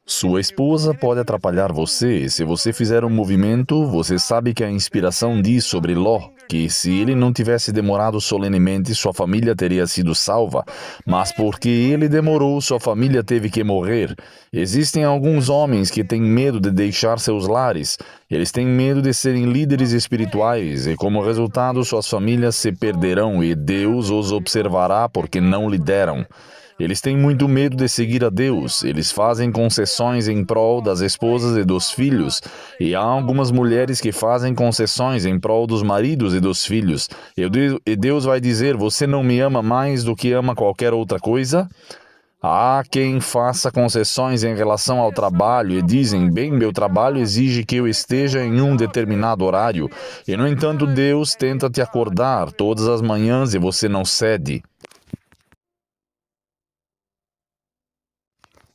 Sua esposa pode atrapalhar você. Se você fizer um movimento, você sabe que a inspiração diz sobre Ló, que se ele não tivesse demorado solenemente, sua família teria sido salva. Mas porque ele demorou, sua família teve que morrer. Existem alguns homens que têm medo de deixar seus lares. Eles têm medo de serem líderes espirituais e, como resultado, suas famílias se perderão e Deus os observará porque não lideram. Eles têm muito medo de seguir a Deus. Eles fazem concessões em prol das esposas e dos filhos. E há algumas mulheres que fazem concessões em prol dos maridos e dos filhos. E Deus vai dizer: você não me ama mais do que ama qualquer outra coisa? Há quem faça concessões em relação ao trabalho e dizem: bem, meu trabalho exige que eu esteja em um determinado horário. E, no entanto, Deus tenta te acordar todas as manhãs e você não cede.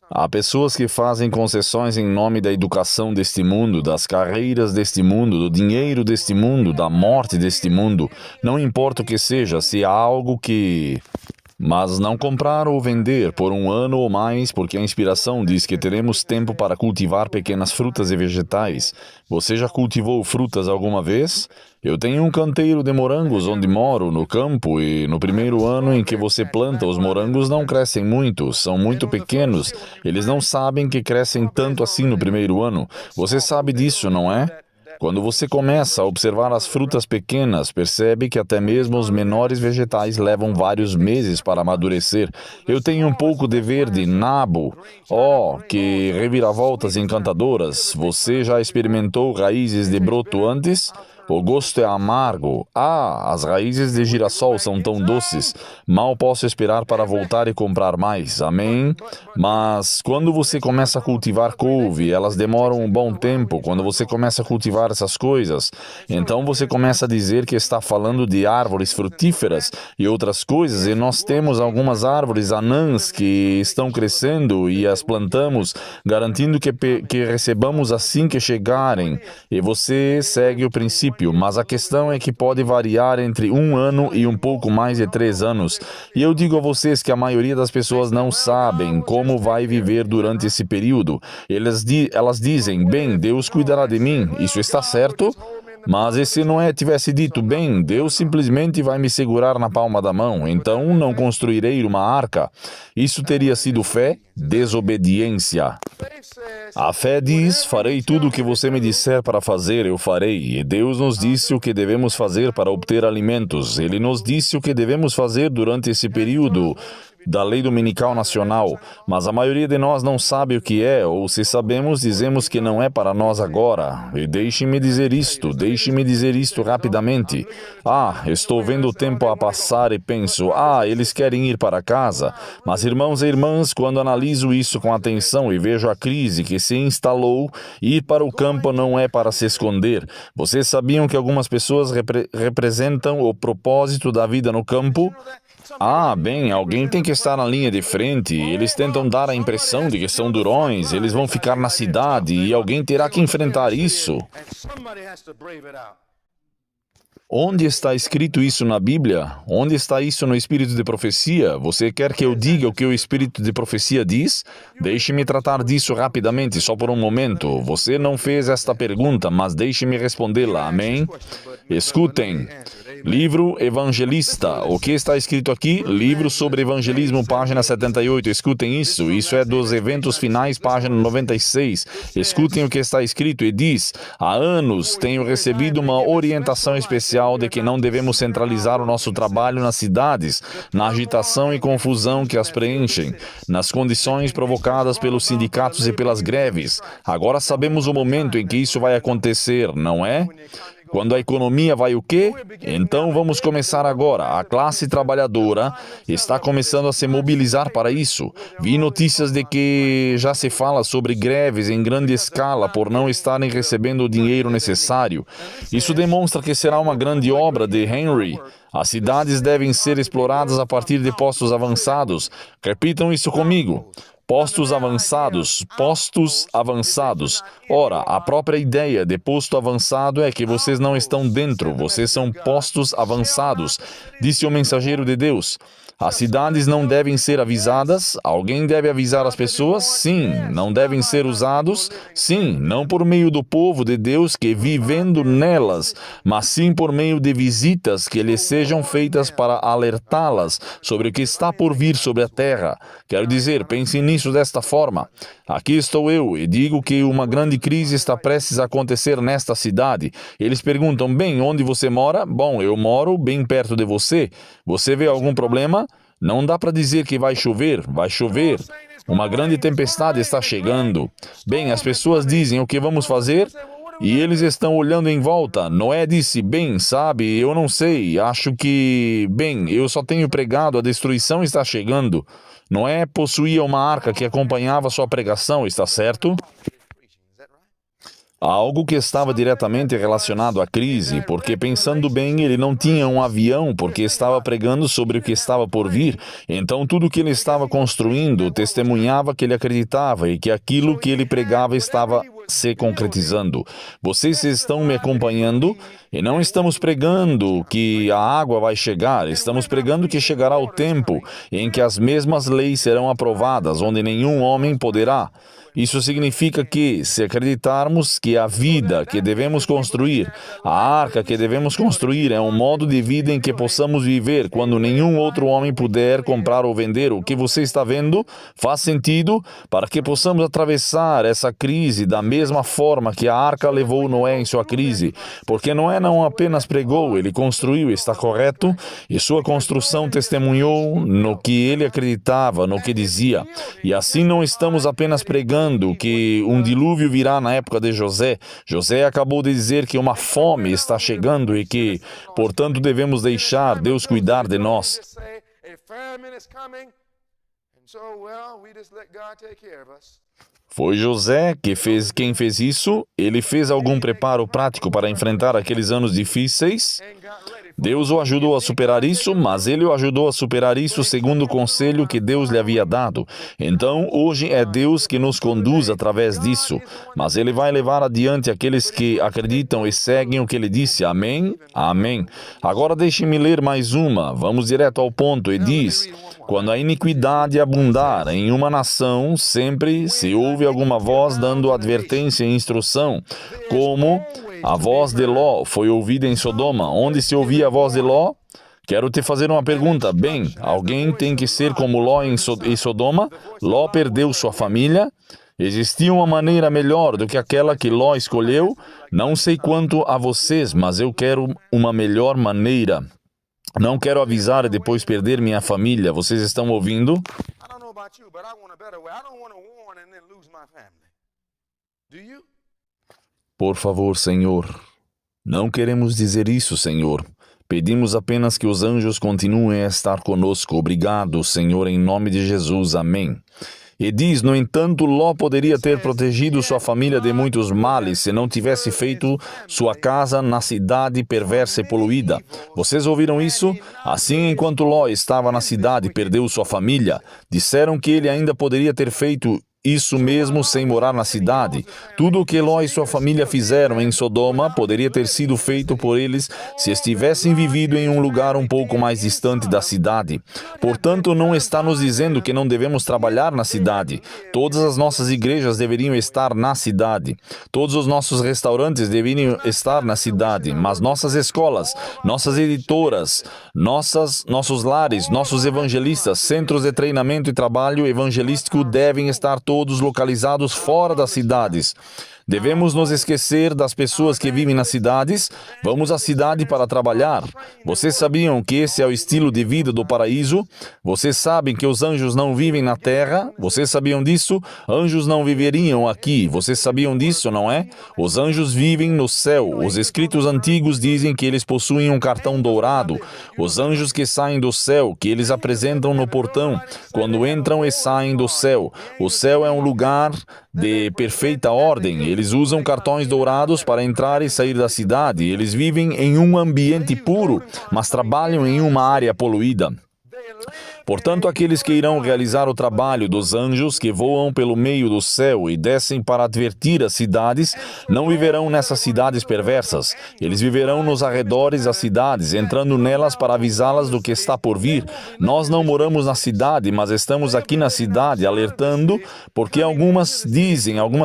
Há pessoas que fazem concessões em nome da educação deste mundo, das carreiras deste mundo, do dinheiro deste mundo, da morte deste mundo. Não importa o que seja, se há algo que... Mas não comprar ou vender por um ano ou mais, porque a inspiração diz que teremos tempo para cultivar pequenas frutas e vegetais. Você já cultivou frutas alguma vez? Eu tenho um canteiro de morangos onde moro, no campo, e no primeiro ano em que você planta, os morangos não crescem muito, são muito pequenos. Eles não sabem que crescem tanto assim no primeiro ano. Você sabe disso, não é? Quando você começa a observar as frutas pequenas, percebe que até mesmo os menores vegetais levam vários meses para amadurecer. Eu tenho um pouco de verde, nabo. Oh, que reviravoltas encantadoras! Você já experimentou raízes de broto antes? O gosto é amargo. Ah, as raízes de girassol são tão doces. Mal posso esperar para voltar e comprar mais. Amém? Mas quando você começa a cultivar couve, elas demoram um bom tempo. Quando você começa a cultivar essas coisas, então você começa a dizer que está falando de árvores frutíferas e outras coisas, e nós temos algumas árvores anãs que estão crescendo e as plantamos, garantindo que recebamos assim que chegarem. E você segue o princípio. Mas a questão é que pode variar entre 1 ano e um pouco mais de 3 anos. E eu digo a vocês que a maioria das pessoas não sabem como vai viver durante esse período. Elas dizem: bem, Deus cuidará de mim. Isso está certo? Mas e se Noé tivesse dito: bem, Deus simplesmente vai me segurar na palma da mão, então não construirei uma arca? Isso teria sido fé? Desobediência. A fé diz: farei tudo o que você me disser para fazer, eu farei. E Deus nos disse o que devemos fazer para obter alimentos. Ele nos disse o que devemos fazer durante esse período da Lei Dominical Nacional, mas a maioria de nós não sabe o que é, ou se sabemos, dizemos que não é para nós agora. E deixe-me dizer isto rapidamente. Estou vendo o tempo a passar e penso: eles querem ir para casa. Mas, irmãos e irmãs, quando analiso isso com atenção e vejo a crise que se instalou, ir para o campo não é para se esconder. Vocês sabiam que algumas pessoas representam o propósito da vida no campo? Bem, alguém tem que estar na linha de frente. Eles tentam dar a impressão de que são durões. Eles vão ficar na cidade e alguém terá que enfrentar isso. Onde está escrito isso na Bíblia? Onde está isso no Espírito de Profecia? Você quer que eu diga o que o Espírito de Profecia diz? Deixe-me tratar disso rapidamente, só por um momento. Você não fez esta pergunta, mas deixe-me respondê-la. Amém? Escutem. Livro Evangelista. O que está escrito aqui? Livro sobre evangelismo, página 78. Escutem isso. Isso é dos eventos finais, página 96. Escutem o que está escrito e diz: há anos tenho recebido uma orientação especial de que não devemos centralizar o nosso trabalho nas cidades, na agitação e confusão que as preenchem, nas condições provocadas pelos sindicatos e pelas greves. Agora sabemos o momento em que isso vai acontecer, não é? Quando a economia vai o quê? Então vamos começar agora. A classe trabalhadora está começando a se mobilizar para isso. Vi notícias de que já se fala sobre greves em grande escala por não estarem recebendo o dinheiro necessário. Isso demonstra que será uma grande obra de Henry. As cidades devem ser exploradas a partir de postos avançados. Repitam isso comigo. Postos avançados, postos avançados. Ora, a própria ideia de posto avançado é que vocês não estão dentro, vocês são postos avançados, disse o mensageiro de Deus. As cidades não devem ser avisadas? Alguém deve avisar as pessoas? Sim. Não devem ser usados? Sim. Não por meio do povo de Deus que vivendo nelas, mas sim por meio de visitas que lhes sejam feitas para alertá-las sobre o que está por vir sobre a terra. Quero dizer, pense nisso desta forma. Aqui estou eu e digo que uma grande crise está prestes a acontecer nesta cidade. Eles perguntam, bem, onde você mora? Bom, eu moro bem perto de você. Você vê algum problema? Não dá para dizer que vai chover. Vai chover. Uma grande tempestade está chegando. Bem, as pessoas dizem o que vamos fazer? E eles estão olhando em volta. Noé disse, bem, sabe, eu não sei, acho que... Bem, eu só tenho pregado, a destruição está chegando. Noé possuía uma arca que acompanhava sua pregação, está certo? Algo que estava diretamente relacionado à crise, porque pensando bem, ele não tinha um avião, porque estava pregando sobre o que estava por vir. Então tudo que ele estava construindo testemunhava que ele acreditava e que aquilo que ele pregava estava se concretizando. Vocês estão me acompanhando? E não estamos pregando que a água vai chegar, estamos pregando que chegará o tempo em que as mesmas leis serão aprovadas, onde nenhum homem poderá. Isso significa que, se acreditarmos que a vida que devemos construir, a arca que devemos construir é um modo de vida em que possamos viver quando nenhum outro homem puder comprar ou vender o que você está vendo, faz sentido para que possamos atravessar essa crise da mesma forma que a arca levou Noé em sua crise. Porque Noé não apenas pregou, ele construiu, está correto? E sua construção testemunhou no que ele acreditava, no que dizia. E assim não estamos apenas pregando que um dilúvio virá na época de José. José acabou de dizer que uma fome está chegando e que, portanto, devemos deixar Deus cuidar de nós. Foi José quem fez isso? Ele fez algum preparo prático para enfrentar aqueles anos difíceis? Deus o ajudou a superar isso, mas ele o ajudou a superar isso segundo o conselho que Deus lhe havia dado. Então, hoje é Deus que nos conduz através disso, mas ele vai levar adiante aqueles que acreditam e seguem o que ele disse. Amém? Amém. Agora deixe-me ler mais uma. Vamos direto ao ponto. E diz: quando a iniquidade abundar em uma nação, sempre se ouve alguma voz dando advertência e instrução, como a voz de Ló foi ouvida em Sodoma. Onde se ouvia a voz de Ló? Quero te fazer uma pergunta. Bem, alguém tem que ser como Ló em Sodoma? Ló perdeu sua família? Existia uma maneira melhor do que aquela que Ló escolheu? Não sei quanto a vocês, mas eu quero uma melhor maneira. Não quero avisar e depois perder minha família. Vocês estão ouvindo? Por favor, Senhor. Não queremos dizer isso, Senhor. Pedimos apenas que os anjos continuem a estar conosco. Obrigado, Senhor, em nome de Jesus. Amém. E diz, no entanto, Ló poderia ter protegido sua família de muitos males se não tivesse feito sua casa na cidade perversa e poluída. Vocês ouviram isso? Assim, enquanto Ló estava na cidade e perdeu sua família, disseram que ele ainda poderia ter feito isso mesmo sem morar na cidade. Tudo o que Ló e sua família fizeram em Sodoma poderia ter sido feito por eles se estivessem vivido em um lugar um pouco mais distante da cidade. Portanto, não está nos dizendo que não devemos trabalhar na cidade. Todas as nossas igrejas deveriam estar na cidade. Todos os nossos restaurantes deveriam estar na cidade. Mas nossas escolas, nossas editoras, nossos lares, nossos evangelistas, centros de treinamento e trabalho evangelístico devem estar todos localizados fora das cidades. Devemos nos esquecer das pessoas que vivem nas cidades. Vamos à cidade para trabalhar. Vocês sabiam que esse é o estilo de vida do paraíso? Vocês sabem que os anjos não vivem na terra? Vocês sabiam disso? Anjos não viveriam aqui. Vocês sabiam disso, não é? Os anjos vivem no céu. Os escritos antigos dizem que eles possuem um cartão dourado. Os anjos que saem do céu, que eles apresentam no portão, quando entram e saem do céu. O céu é um lugar de perfeita ordem. Eles usam cartões dourados para entrar e sair da cidade. Eles vivem em um ambiente puro, mas trabalham em uma área poluída. Portanto, aqueles que irão realizar o trabalho dos anjos que voam pelo meio do céu e descem para advertir as cidades, não viverão nessas cidades perversas. Eles viverão nos arredores das cidades, entrando nelas para avisá-las do que está por vir. Nós não moramos na cidade, mas estamos aqui na cidade, alertando, porque algumas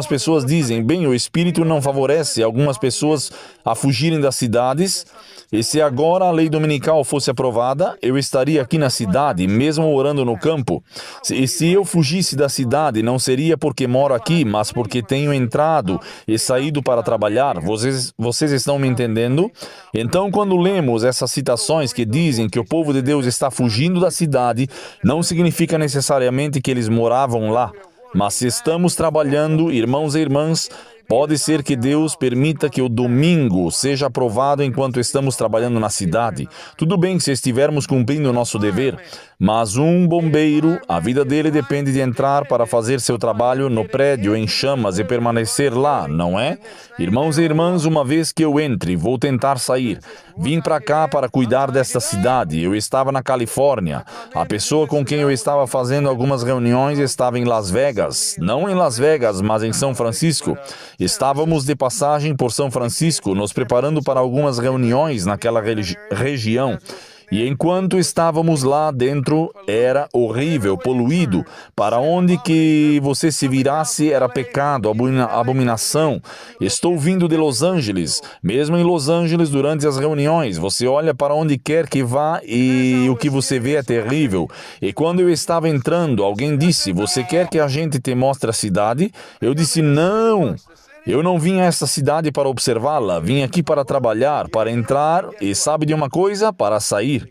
pessoas dizem, bem, o Espírito não favorece algumas pessoas a fugirem das cidades. E se agora a lei dominical fosse aprovada, eu estaria aqui na cidade, mesmo orando no campo. E se eu fugisse da cidade, não seria porque moro aqui, mas porque tenho entrado e saído para trabalhar. Vocês estão me entendendo? Então, quando lemos essas citações que dizem que o povo de Deus está fugindo da cidade, não significa necessariamente que eles moravam lá. Mas se estamos trabalhando, irmãos e irmãs, pode ser que Deus permita que o domingo seja aprovado enquanto estamos trabalhando na cidade. Tudo bem se estivermos cumprindo o nosso dever, mas um bombeiro, a vida dele depende de entrar para fazer seu trabalho no prédio em chamas e permanecer lá, não é? Irmãos e irmãs, uma vez que eu entre, vou tentar sair. Vim para cá para cuidar desta cidade. Eu estava na Califórnia. A pessoa com quem eu estava fazendo algumas reuniões estava em Las Vegas. Não em Las Vegas, mas em São Francisco. Estávamos de passagem por São Francisco, nos preparando para algumas reuniões naquela região. E enquanto estávamos lá dentro, era horrível, poluído. Para onde que você se virasse era pecado, abominação. Estou vindo de Los Angeles. Mesmo em Los Angeles, durante as reuniões, você olha para onde quer que vá e o que você vê é terrível. E quando eu estava entrando, alguém disse, você quer que a gente te mostre a cidade? Eu disse, não. Eu não vim a esta cidade para observá-la, vim aqui para trabalhar, para entrar e, sabe de uma coisa, para sair.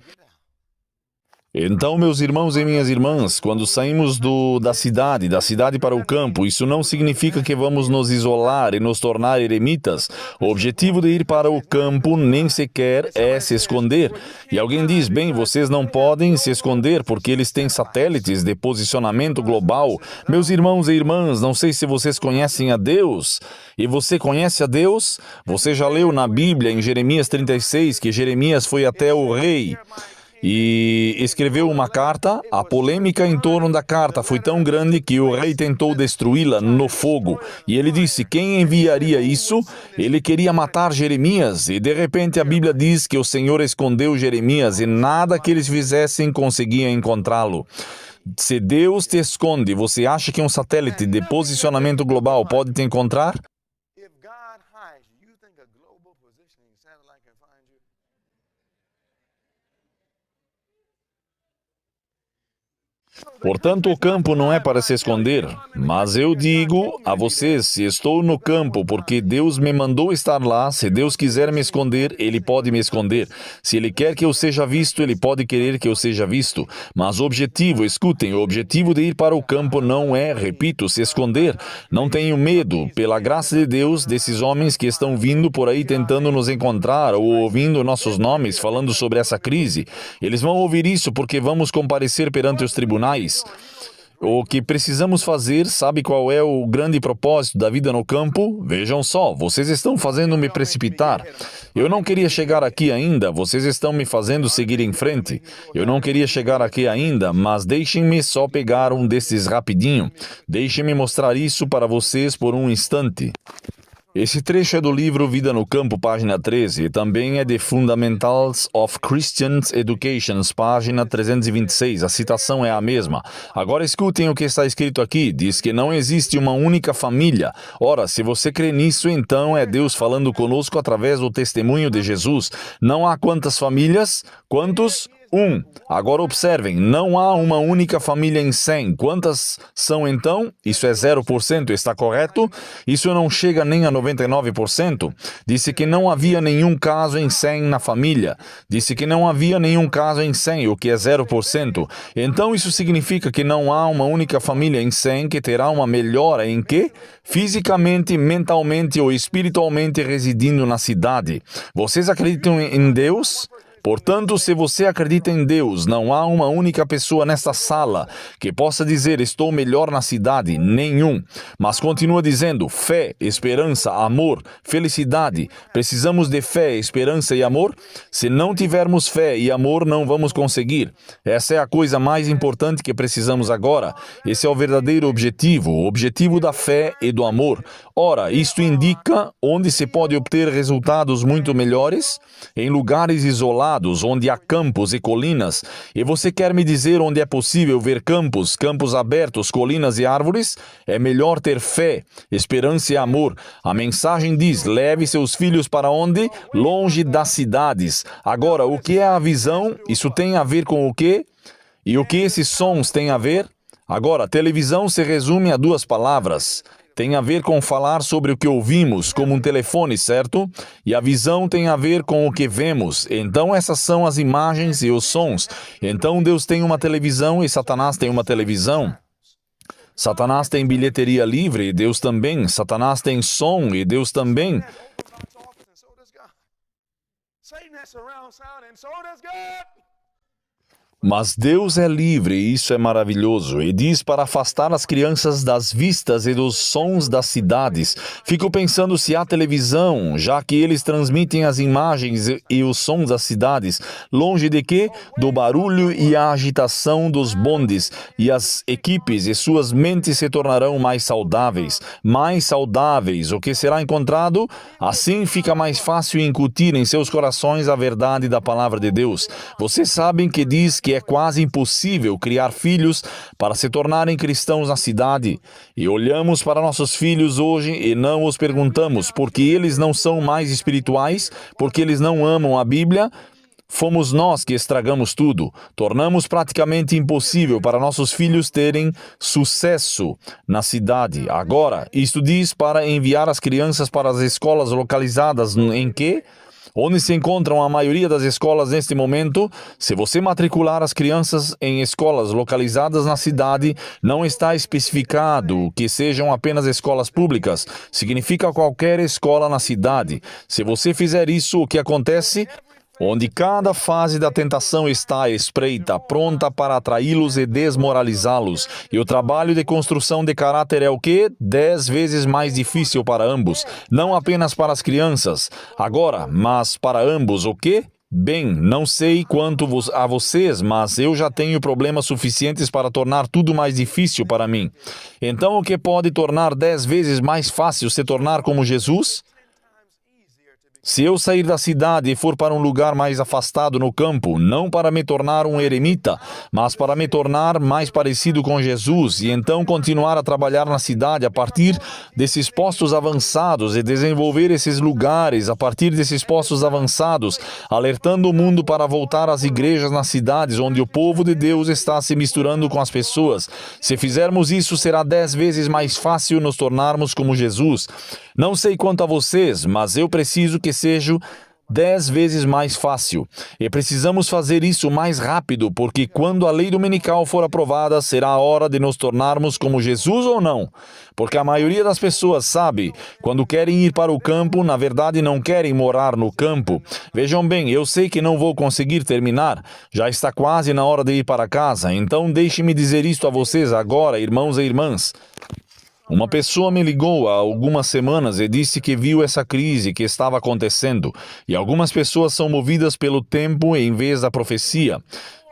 Então, meus irmãos e minhas irmãs, quando saímos da cidade para o campo, isso não significa que vamos nos isolar e nos tornar eremitas. O objetivo de ir para o campo nem sequer é se esconder. E alguém diz, bem, vocês não podem se esconder porque eles têm satélites de posicionamento global. Meus irmãos e irmãs, não sei se vocês conhecem a Deus. E você conhece a Deus? Você já leu na Bíblia, em Jeremias 36, que Jeremias foi até o rei e escreveu uma carta. A polêmica em torno da carta foi tão grande que o rei tentou destruí-la no fogo. E ele disse, quem enviaria isso? Ele queria matar Jeremias. E de repente a Bíblia diz que o Senhor escondeu Jeremias e nada que eles fizessem conseguia encontrá-lo. Se Deus te esconde, você acha que um satélite de posicionamento global pode te encontrar? Portanto, o campo não é para se esconder, mas eu digo a vocês, se estou no campo porque Deus me mandou estar lá, se Deus quiser me esconder, Ele pode me esconder. Se Ele quer que eu seja visto, Ele pode querer que eu seja visto. Mas o objetivo, escutem, o objetivo de ir para o campo não é, repito, se esconder. Não tenho medo, pela graça de Deus, desses homens que estão vindo por aí tentando nos encontrar ou ouvindo nossos nomes falando sobre essa crise. Eles vão ouvir isso porque vamos comparecer perante os tribunais. O que precisamos fazer, sabe qual é o grande propósito da vida no campo? Vejam só, vocês estão fazendo me precipitar. Eu não queria chegar aqui ainda, vocês estão me fazendo seguir em frente. Eu não queria chegar aqui ainda, mas deixem-me só pegar um desses rapidinho. Deixem-me mostrar isso para vocês por um instante. Esse trecho é do livro Vida no Campo, página 13, e também é de Fundamentals of Christian Education, página 326. A citação é a mesma. Agora escutem o que está escrito aqui. Diz que não existe uma única família. Ora, se você crê nisso, então é Deus falando conosco através do testemunho de Jesus. Não há quantas famílias? Quantos? Agora observem, não há uma única família em 100. Quantas são então? Isso é 0%, está correto? Isso não chega nem a 99%. Disse que não havia nenhum caso em 100 na família. Disse que não havia nenhum caso em 100, o que é 0%. Então isso significa que não há uma única família em 100 que terá uma melhora em quê? Fisicamente, mentalmente ou espiritualmente residindo na cidade. Vocês acreditam em Deus? Portanto, se você acredita em Deus, não há uma única pessoa nesta sala que possa dizer estou melhor na cidade. Nenhum. Mas continua dizendo fé, esperança, amor, felicidade. Precisamos de fé, esperança e amor? Se não tivermos fé e amor, não vamos conseguir. Essa é a coisa mais importante que precisamos agora. Esse é o verdadeiro objetivo, o objetivo da fé e do amor. Ora, isto indica onde se pode obter resultados muito melhores? Em lugares isolados, onde há campos e colinas. E você quer me dizer onde é possível ver campos, campos abertos, colinas e árvores? É melhor ter fé, esperança e amor. A mensagem diz, leve seus filhos para onde? Longe das cidades. Agora, o que é a visão? Isso tem a ver com o quê? E o que esses sons têm a ver? Agora, televisão se resume a duas palavras. Tem a ver com falar sobre o que ouvimos, como um telefone, certo? E a visão tem a ver com o que vemos. Então essas são as imagens e os sons. Então Deus tem uma televisão e Satanás tem uma televisão. Satanás tem bilheteria livre e Deus também. Satanás tem som e Deus também. Mas Deus é livre e isso é maravilhoso. E diz para afastar as crianças das vistas e dos sons das cidades. Fico pensando se há televisão, já que eles transmitem as imagens e os sons das cidades. Longe de quê? Do barulho e a agitação dos bondes. E as equipes e suas mentes se tornarão mais saudáveis. Mais saudáveis. O que será encontrado? Assim fica mais fácil incutir em seus corações a verdade da palavra de Deus. Vocês sabem que diz que é quase impossível criar filhos para se tornarem cristãos na cidade. E olhamos para nossos filhos hoje e não os perguntamos porque eles não são mais espirituais, porque eles não amam a Bíblia. Fomos nós que estragamos tudo. Tornamos praticamente impossível para nossos filhos terem sucesso na cidade. Agora, isto diz para enviar as crianças para as escolas localizadas em quê? Onde se encontram a maioria das escolas neste momento. Se você matricular as crianças em escolas localizadas na cidade, não está especificado que sejam apenas escolas públicas. Significa qualquer escola na cidade. Se você fizer isso, o que acontece? Onde cada fase da tentação está à espreita, pronta para atraí-los e desmoralizá-los. E o trabalho de construção de caráter é o quê? 10 vezes mais difícil para ambos. Não apenas para as crianças. Agora, mas para ambos o quê? Bem, não sei quanto a vocês, mas eu já tenho problemas suficientes para tornar tudo mais difícil para mim. Então, o que pode tornar 10 vezes mais fácil se tornar como Jesus? Se eu sair da cidade e for para um lugar mais afastado no campo, não para me tornar um eremita, mas para me tornar mais parecido com Jesus e então continuar a trabalhar na cidade a partir desses postos avançados e desenvolver esses lugares a partir desses postos avançados, alertando o mundo para voltar às igrejas nas cidades onde o povo de Deus está se misturando com as pessoas. Se fizermos isso, será 10 vezes mais fácil nos tornarmos como Jesus. Não sei quanto a vocês, mas eu preciso que seja 10 vezes mais fácil. E precisamos fazer isso mais rápido, porque quando a lei dominical for aprovada, será a hora de nos tornarmos como Jesus ou não? Porque a maioria das pessoas sabe, quando querem ir para o campo, na verdade não querem morar no campo. Vejam bem, eu sei que não vou conseguir terminar. Já está quase na hora de ir para casa, então deixe-me dizer isto a vocês agora, irmãos e irmãs. Uma pessoa me ligou há algumas semanas e disse que viu essa crise que estava acontecendo e algumas pessoas são movidas pelo tempo em vez da profecia.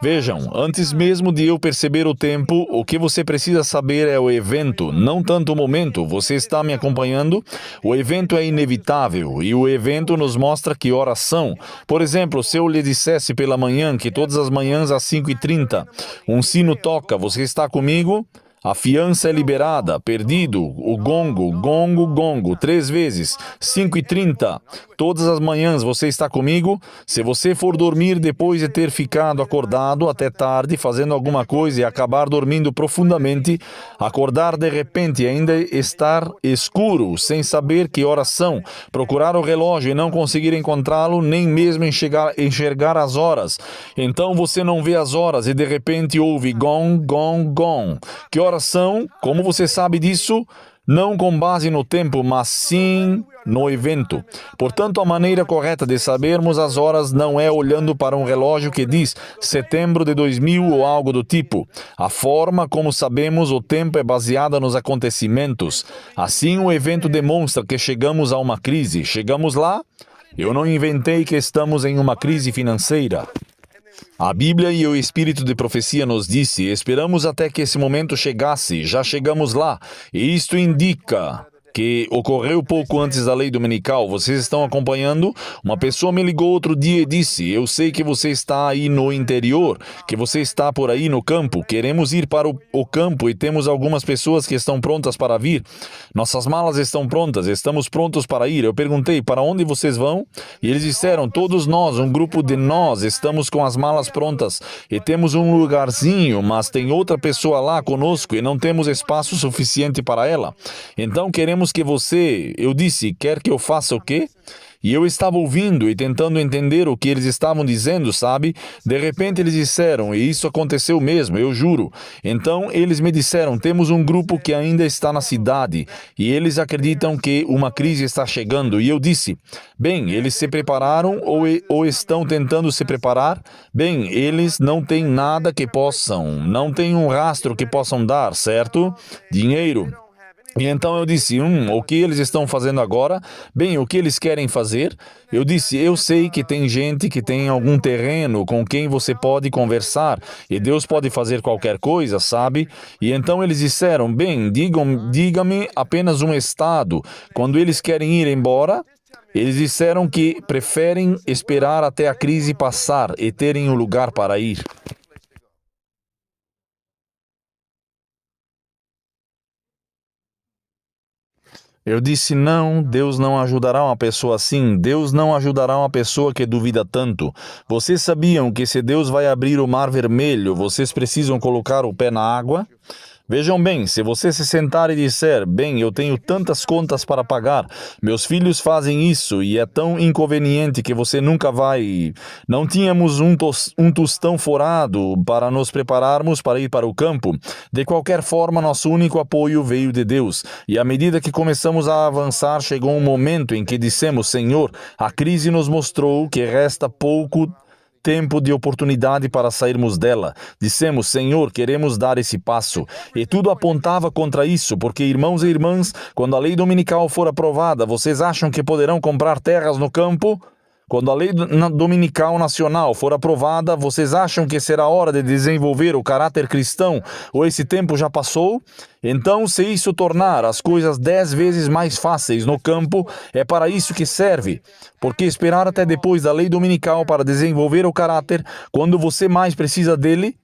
Vejam, antes mesmo de eu perceber o tempo, o que você precisa saber é o evento, não tanto o momento. Você está me acompanhando? O evento é inevitável e o evento nos mostra que horas são. Por exemplo, se eu lhe dissesse pela manhã que todas as manhãs às 5h30 um sino toca, você está comigo? A fiança é liberada, perdido, o gongo, gongo, gongo, 3 vezes, 5h30. Todas as manhãs você está comigo? Se você for dormir depois de ter ficado acordado até tarde, fazendo alguma coisa e acabar dormindo profundamente, acordar de repente e ainda estar escuro, sem saber que horas são, procurar o relógio e não conseguir encontrá-lo, nem mesmo enxergar as horas. Então você não vê as horas e de repente ouve gong, gong, gong. Que horas são? Como você sabe disso? não com base no tempo, mas sim no evento. Portanto, a maneira correta de sabermos as horas não é olhando para um relógio que diz setembro de 2000 ou algo do tipo. A forma como sabemos o tempo é baseada nos acontecimentos. Assim, o evento demonstra que chegamos a uma crise. Chegamos lá? Eu não inventei que estamos em uma crise financeira. A Bíblia e o Espírito de Profecia nos disse: esperamos até que esse momento chegasse, já chegamos lá. E isto indica que ocorreu pouco antes da lei dominical. Vocês estão acompanhando? Uma pessoa me ligou outro dia e disse: eu sei que você está aí no interior, que você está por aí no campo. Queremos ir para o campo e temos algumas pessoas que estão prontas para vir. Nossas malas estão prontas, estamos prontos para ir. Eu perguntei: para onde vocês vão? E eles disseram: todos nós, um grupo de nós, estamos com as malas prontas e temos um lugarzinho, mas tem outra pessoa lá conosco e não temos espaço suficiente para ela. Então queremos que você... Eu disse: quer que eu faça o quê? E eu estava ouvindo e tentando entender o que eles estavam dizendo, sabe? De repente eles disseram, e isso aconteceu mesmo, eu juro. Então eles me disseram: temos um grupo que ainda está na cidade e eles acreditam que uma crise está chegando. E eu disse: bem, eles se prepararam ou estão tentando se preparar? Bem, eles não têm nada que possam, não têm um rastro que possam dar, certo? Dinheiro. E então eu disse: o que eles estão fazendo agora? Bem, o que eles querem fazer? Eu disse: eu sei que tem gente que tem algum terreno com quem você pode conversar e Deus pode fazer qualquer coisa, sabe? E então eles disseram: bem, diga-me apenas um estado. Quando eles querem ir embora, eles disseram que preferem esperar até a crise passar e terem um lugar para ir. Eu disse: não, Deus não ajudará uma pessoa assim. Deus não ajudará uma pessoa que duvida tanto. Vocês sabiam que se Deus vai abrir o mar vermelho, vocês precisam colocar o pé na água? Vejam bem, se você se sentar e disser: bem, eu tenho tantas contas para pagar, meus filhos fazem isso e é tão inconveniente que você nunca vai... Não tínhamos um tostão forado para nos prepararmos para ir para o campo. De qualquer forma, nosso único apoio veio de Deus. E à medida que começamos a avançar, chegou um momento em que dissemos: Senhor, a crise nos mostrou que resta pouco tempo de oportunidade para sairmos dela. Dissemos: Senhor, queremos dar esse passo. E tudo apontava contra isso, porque, irmãos e irmãs, quando a lei dominical for aprovada, vocês acham que poderão comprar terras no campo? Quando a lei dominical nacional for aprovada, vocês acham que será hora de desenvolver o caráter cristão ou esse tempo já passou? Então, se isso tornar as coisas 10 vezes mais fáceis no campo, é para isso que serve. Porque esperar até depois da lei dominical para desenvolver o caráter, quando você mais precisa dele?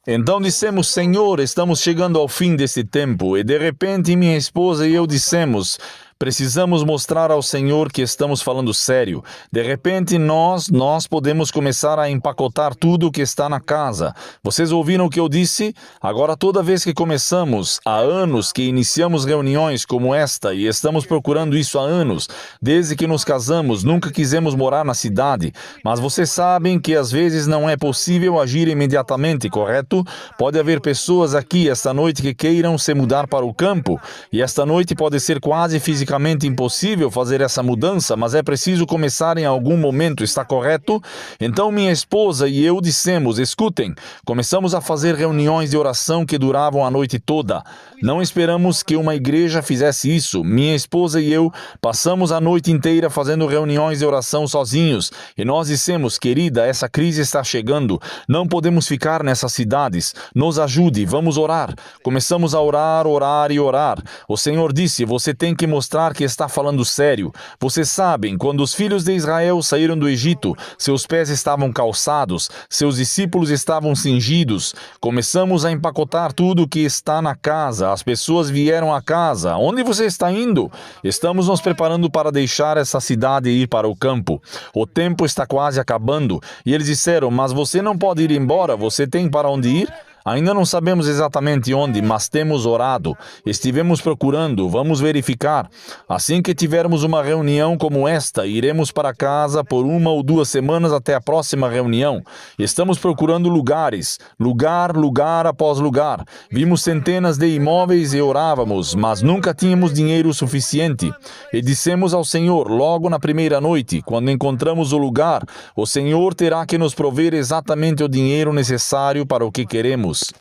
Então dissemos: Senhor, estamos chegando ao fim desse tempo. E de repente minha esposa e eu dissemos: precisamos mostrar ao Senhor que estamos falando sério. De repente nós podemos começar a empacotar tudo o que está na casa. Vocês ouviram o que eu disse? Agora, toda vez que começamos, há anos que iniciamos reuniões como esta e estamos procurando isso há anos. Desde que nos casamos, nunca quisemos morar na cidade. Mas vocês sabem que às vezes não é possível agir imediatamente, correto? Pode haver pessoas aqui esta noite que queiram se mudar para o campo. E esta noite pode ser quase fisicamente impossível fazer essa mudança, mas é preciso começar em algum momento, está correto? Então minha esposa e eu dissemos: escutem, começamos a fazer reuniões de oração que duravam a noite toda. Não esperamos que uma igreja fizesse isso. Minha esposa e eu passamos a noite inteira fazendo reuniões de oração sozinhos. E nós dissemos: querida, essa crise está chegando. Não podemos ficar nessas cidades. Nos ajude, vamos orar. Começamos a orar, orar e orar. O Senhor disse: você tem que mostrar que está falando sério. Vocês sabem, quando os filhos de Israel saíram do Egito, seus pés estavam calçados, seus discípulos estavam cingidos. Começamos a empacotar tudo que está na casa. As pessoas vieram à casa. Onde você está indo? Estamos nos preparando para deixar essa cidade e ir para o campo. O tempo está quase acabando. E eles disseram: mas você não pode ir embora, você tem para onde ir? Ainda não sabemos exatamente onde, mas temos orado. Estivemos procurando, vamos verificar. Assim que tivermos uma reunião como esta, iremos para casa por 1 ou 2 semanas até a próxima reunião. Estamos procurando lugares, lugar após lugar. Vimos centenas de imóveis e orávamos, mas nunca tínhamos dinheiro suficiente. E dissemos ao Senhor, logo na primeira noite, quando encontramos o lugar, o Senhor terá que nos prover exatamente o dinheiro necessário para o que queremos.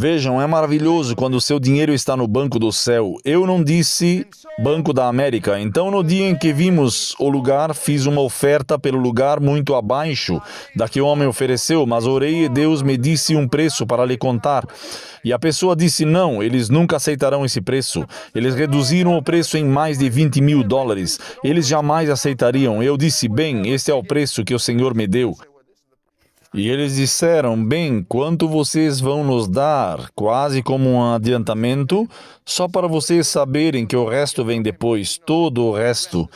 Vejam, é maravilhoso quando o seu dinheiro está no Banco do Céu. Eu não disse Banco da América. Então, no dia em que vimos o lugar, fiz uma oferta pelo lugar muito abaixo da que o homem ofereceu, mas orei e Deus me disse um preço para lhe contar. E a pessoa disse, não, eles nunca aceitarão esse preço. Eles reduziram o preço em mais de $20.000. Eles jamais aceitariam. Eu disse, bem, este é o preço que o Senhor me deu. E eles disseram, bem, quanto vocês vão nos dar? Quase como um adiantamento, só para vocês saberem que o resto vem depois, todo o resto.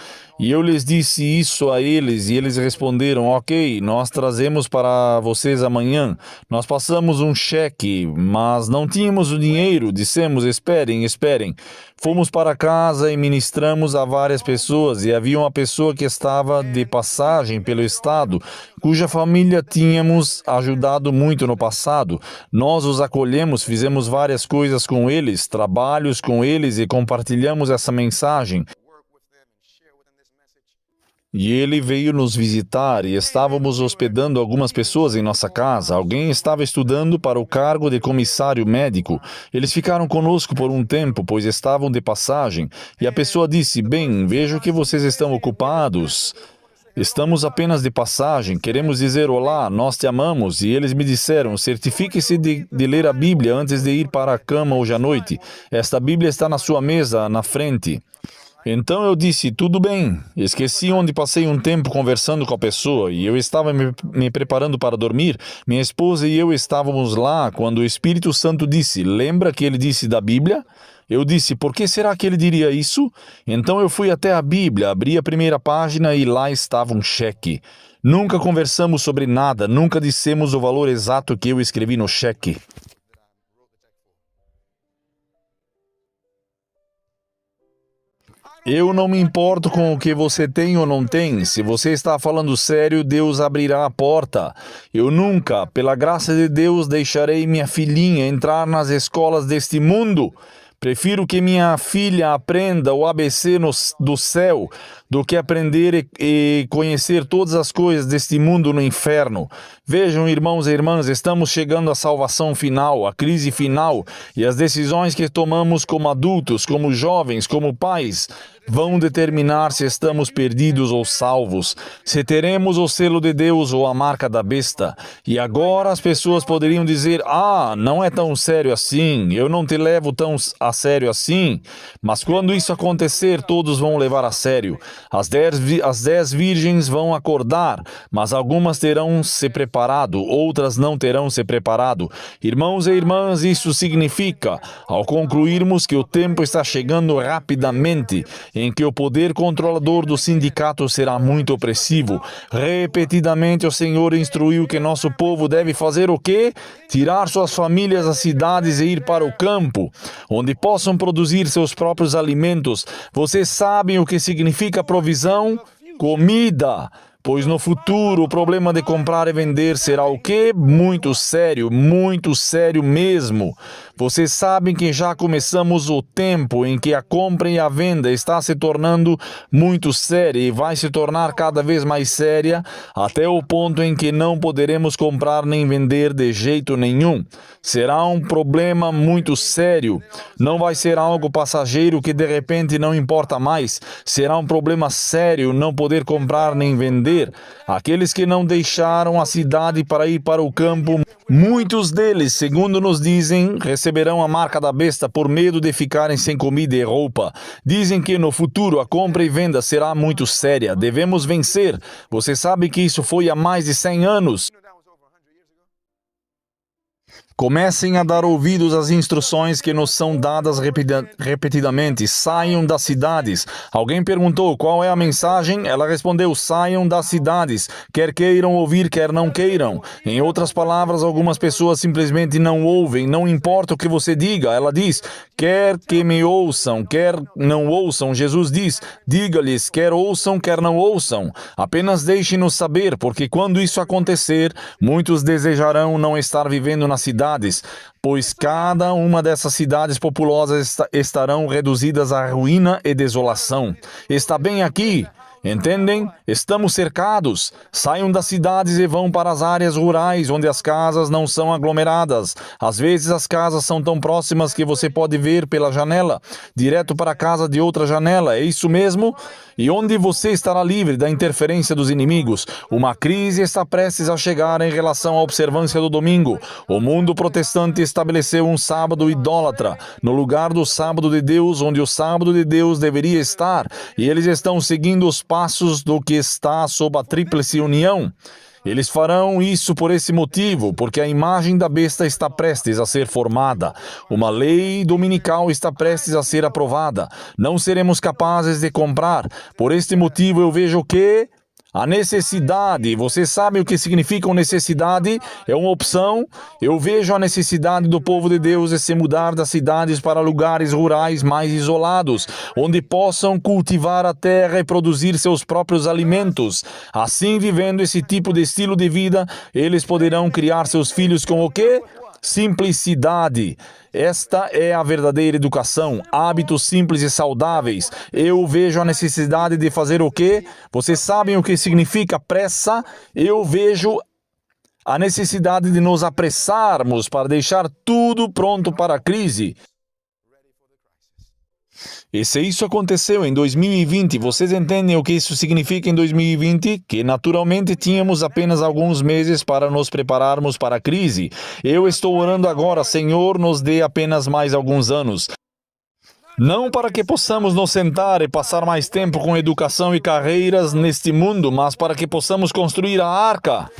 E eu lhes disse isso a eles e eles responderam, ok, nós trazemos para vocês amanhã. Nós passamos um cheque, mas não tínhamos o dinheiro. Dissemos, esperem. Fomos para casa e ministramos a várias pessoas e havia uma pessoa que estava de passagem pelo estado, cuja família tínhamos ajudado muito no passado. Nós os acolhemos, fizemos várias coisas com eles, trabalhos com eles e compartilhamos essa mensagem. E ele veio nos visitar e estávamos hospedando algumas pessoas em nossa casa. Alguém estava estudando para o cargo de comissário médico. Eles ficaram conosco por um tempo, pois estavam de passagem. E a pessoa disse, bem, vejo que vocês estão ocupados. Estamos apenas de passagem, queremos dizer olá, nós te amamos. E eles me disseram, certifique-se de ler a Bíblia antes de ir para a cama hoje à noite. Esta Bíblia está na sua mesa, na frente. Então eu disse, tudo bem. Esqueci onde passei um tempo conversando com a pessoa e eu estava me preparando para dormir. Minha esposa e eu estávamos lá quando o Espírito Santo disse, lembra que ele disse da Bíblia? Eu disse, por que será que ele diria isso? Então eu fui até a Bíblia, abri a primeira página e lá estava um cheque. Nunca conversamos sobre nada, nunca dissemos o valor exato que eu escrevi no cheque. Eu não me importo com o que você tem ou não tem. Se você está falando sério, Deus abrirá a porta. Eu nunca, pela graça de Deus, deixarei minha filhinha entrar nas escolas deste mundo. Prefiro que minha filha aprenda o ABC do céu do que aprender e conhecer todas as coisas deste mundo no inferno. Vejam, irmãos e irmãs, estamos chegando à salvação final, à crise final, e as decisões que tomamos como adultos, como jovens, como pais, vão determinar se estamos perdidos ou salvos, se teremos o selo de Deus ou a marca da besta. E agora as pessoas poderiam dizer, não é tão sério assim, eu não te levo tão a sério assim. Mas quando isso acontecer, todos vão levar a sério. As 10 virgens vão acordar, mas algumas terão se preparado, outras não terão se preparado. Irmãos e irmãs, isso significa, ao concluirmos que o tempo está chegando rapidamente, em que o poder controlador do sindicato será muito opressivo. Repetidamente o Senhor instruiu que nosso povo deve fazer o quê? Tirar suas famílias das cidades e ir para o campo, onde possam produzir seus próprios alimentos. Vocês sabem o que significa provisão? Comida. Pois no futuro o problema de comprar e vender será o quê? Muito sério mesmo. Vocês sabem que já começamos o tempo em que a compra e a venda está se tornando muito séria e vai se tornar cada vez mais séria até o ponto em que não poderemos comprar nem vender de jeito nenhum. Será um problema muito sério. Não vai ser algo passageiro que de repente não importa mais. Será um problema sério não poder comprar nem vender. Aqueles que não deixaram a cidade para ir para o campo, muitos deles, segundo nos dizem, receberão a marca da besta por medo de ficarem sem comida e roupa. Dizem que no futuro a compra e venda será muito séria. Devemos vencer. Você sabe que isso foi há mais de 100 anos. Comecem a dar ouvidos às instruções que nos são dadas repetidamente. Saiam das cidades. Alguém perguntou qual é a mensagem? Ela respondeu: saiam das cidades. Quer queiram ouvir, quer não queiram. Em outras palavras, algumas pessoas simplesmente não ouvem. Não importa o que você diga. Ela diz: quer que me ouçam, quer não ouçam. Jesus diz: diga-lhes, quer ouçam, quer não ouçam. Apenas deixe-nos saber, porque quando isso acontecer, muitos desejarão não estar vivendo na cidade, pois cada uma dessas cidades populosas estarão reduzidas à ruína e desolação. Está bem aqui? Entendem? Estamos cercados. Saiam das cidades e vão para as áreas rurais, onde as casas não são aglomeradas. Às vezes as casas são tão próximas que você pode ver pela janela, direto para a casa de outra janela. É isso mesmo? E onde você estará livre da interferência dos inimigos. Uma crise está prestes a chegar em relação à observância do domingo. O mundo protestante estabeleceu um sábado idólatra, no lugar do sábado de Deus, onde o sábado de Deus deveria estar. E eles estão seguindo os passos do que está sob a tríplice união. Eles farão isso por esse motivo, porque a imagem da besta está prestes a ser formada. Uma lei dominical está prestes a ser aprovada. Não seremos capazes de comprar. Por este motivo eu vejo que a necessidade, você sabe o que significa necessidade? É uma opção. Eu vejo a necessidade do povo de Deus de se mudar das cidades para lugares rurais mais isolados, onde possam cultivar a terra e produzir seus próprios alimentos. Assim, vivendo esse tipo de estilo de vida, eles poderão criar seus filhos com o quê? Simplicidade. Esta é a verdadeira educação, hábitos simples e saudáveis. Eu vejo a necessidade de fazer o quê? Vocês sabem o que significa pressa? Eu vejo a necessidade de nos apressarmos para deixar tudo pronto para a crise. E se isso aconteceu em 2020, vocês entendem o que isso significa em 2020? Que naturalmente tínhamos apenas alguns meses para nos prepararmos para a crise. Eu estou orando agora, Senhor, nos dê apenas mais alguns anos. Não para que possamos nos sentar e passar mais tempo com educação e carreiras neste mundo, mas para que possamos construir a arca.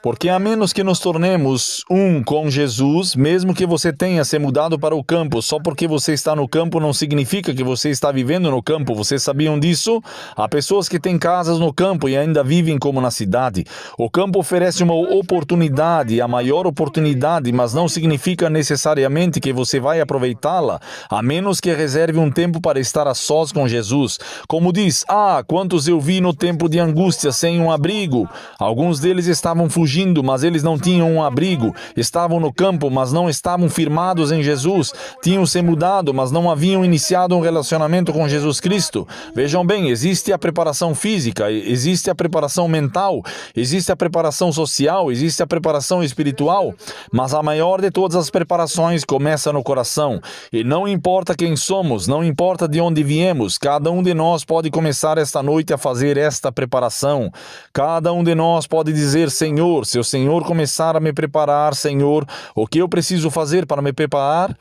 Porque a menos que nos tornemos um com Jesus, mesmo que você tenha se mudado para o campo, só porque você está no campo não significa que você está vivendo no campo. Vocês sabiam disso? Há pessoas que têm casas no campo e ainda vivem como na cidade. O campo oferece uma oportunidade, a maior oportunidade, mas não significa necessariamente que você vai aproveitá-la, a menos que reserve um tempo para estar a sós com Jesus. Como diz: quantos eu vi no tempo de angústia sem um abrigo. Alguns deles estavam fugindo, mas eles não tinham um abrigo. Estavam no campo, mas não estavam firmados em Jesus. Tinham se mudado, mas não haviam iniciado um relacionamento com Jesus Cristo. Vejam bem, existe a preparação física, existe a preparação mental, existe a preparação social, existe a preparação espiritual, mas a maior de todas as preparações começa no coração. E não importa quem somos, não importa de onde viemos, cada um de nós pode começar esta noite a fazer esta preparação. Cada um de nós pode dizer: Senhor, se o Senhor começar a me preparar, Senhor, o que eu preciso fazer para me preparar?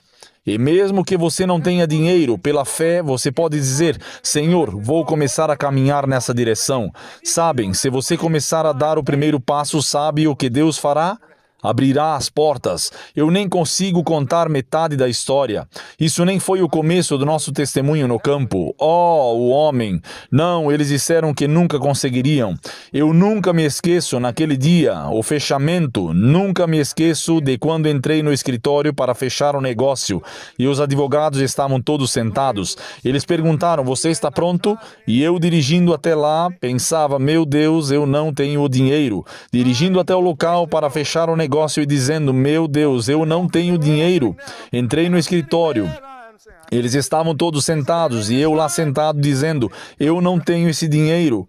E mesmo que você não tenha dinheiro, pela fé, você pode dizer: Senhor, vou começar a caminhar nessa direção. Sabem, se você começar a dar o primeiro passo, sabe o que Deus fará? Abrirá as portas. Eu nem consigo contar metade da história. Isso nem foi o começo do nosso testemunho no campo. O homem! Não, eles disseram que nunca conseguiriam. Eu nunca me esqueço naquele dia, o fechamento. Nunca me esqueço de quando entrei no escritório para fechar o negócio e os advogados estavam todos sentados. Eles perguntaram: você está pronto? E eu, dirigindo até lá, pensava: meu Deus, eu não tenho o dinheiro. Dirigindo até o local para fechar o negócio e dizendo: meu Deus, eu não tenho dinheiro. Entrei no escritório. Eles estavam todos sentados e eu lá sentado dizendo: eu não tenho esse dinheiro.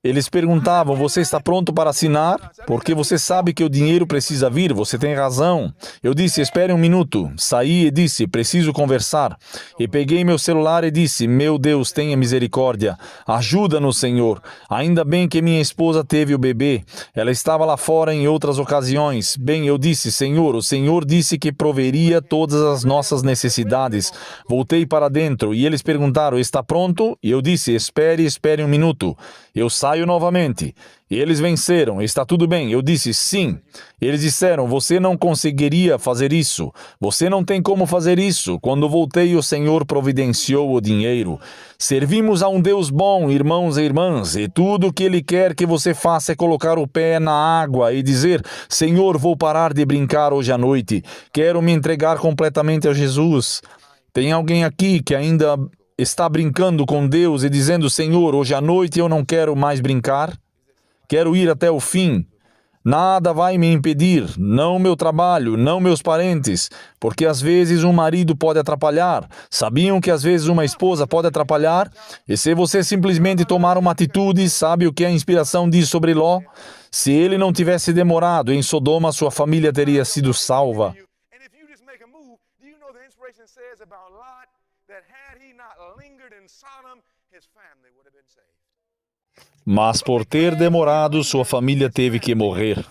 Eles perguntavam: você está pronto para assinar? Porque você sabe que o dinheiro precisa vir, você tem razão. Eu disse: espere um minuto. Saí e disse: preciso conversar. E peguei meu celular e disse: meu Deus, tenha misericórdia. Ajuda-nos, Senhor. Ainda bem que minha esposa teve o bebê. Ela estava lá fora em outras ocasiões. Bem, eu disse: Senhor, o Senhor disse que proveria todas as nossas necessidades. Voltei para dentro e eles perguntaram: está pronto? E eu disse: espere um minuto. Eu saio ensaio novamente. E eles venceram, está tudo bem. Eu disse, sim. Eles disseram, você não conseguiria fazer isso. Você não tem como fazer isso. Quando voltei, o Senhor providenciou o dinheiro. Servimos a um Deus bom, irmãos e irmãs, e tudo o que Ele quer que você faça é colocar o pé na água e dizer, Senhor, vou parar de brincar hoje à noite. Quero me entregar completamente a Jesus. Tem alguém aqui que ainda está brincando com Deus e dizendo, Senhor, hoje à noite eu não quero mais brincar? Quero ir até o fim. Nada vai me impedir, não meu trabalho, não meus parentes, porque às vezes um marido pode atrapalhar. Sabiam que às vezes uma esposa pode atrapalhar? E se você simplesmente tomar uma atitude, sabe o que a inspiração diz sobre Ló? Se ele não tivesse demorado em Sodoma, sua família teria sido salva. Mas por ter demorado, sua família teve que morrer.